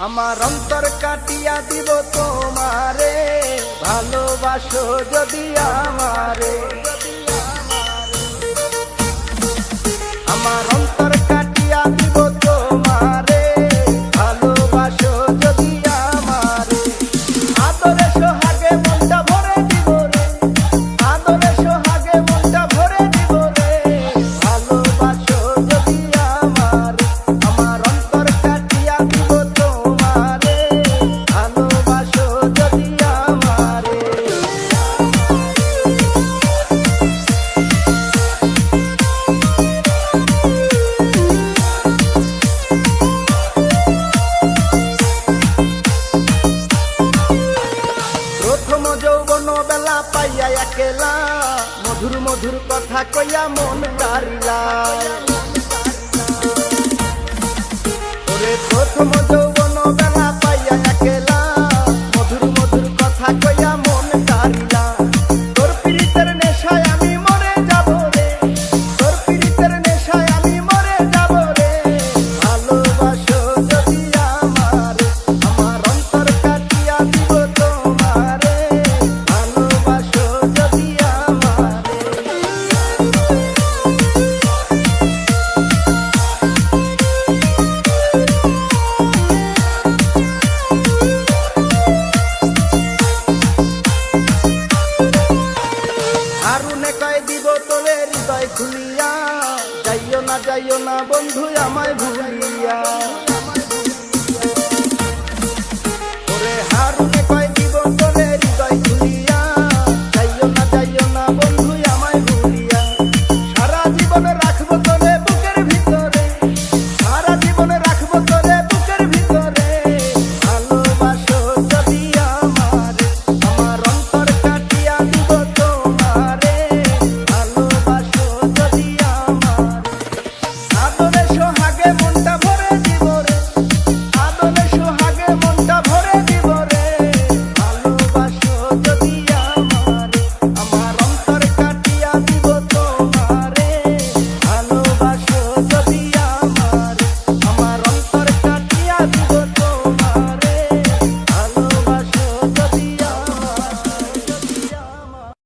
আমার অন্তর কাটিয়া দিব তোমারে, ভালোবাসো যদি আমারে। আমার অন্তর কাটিয়া দিব তোমারে, ভালোবাসো যদি আমারে। আদরে সোহাগে মনটা ভরে দিব রে, আদরে সোহাগে মনটা ভরে দিব রে, ভালোবাসো যদি আমারে। আমার অন্তর কাটিয়া দিব তোমারে, ভালোবাসো যদি আমারে। প্রথম যৌবন বেলা পাইয়া একেলা, মধুর মধুর কথা কইয়া মন কারিলা। ওরে প্রথম যৌবন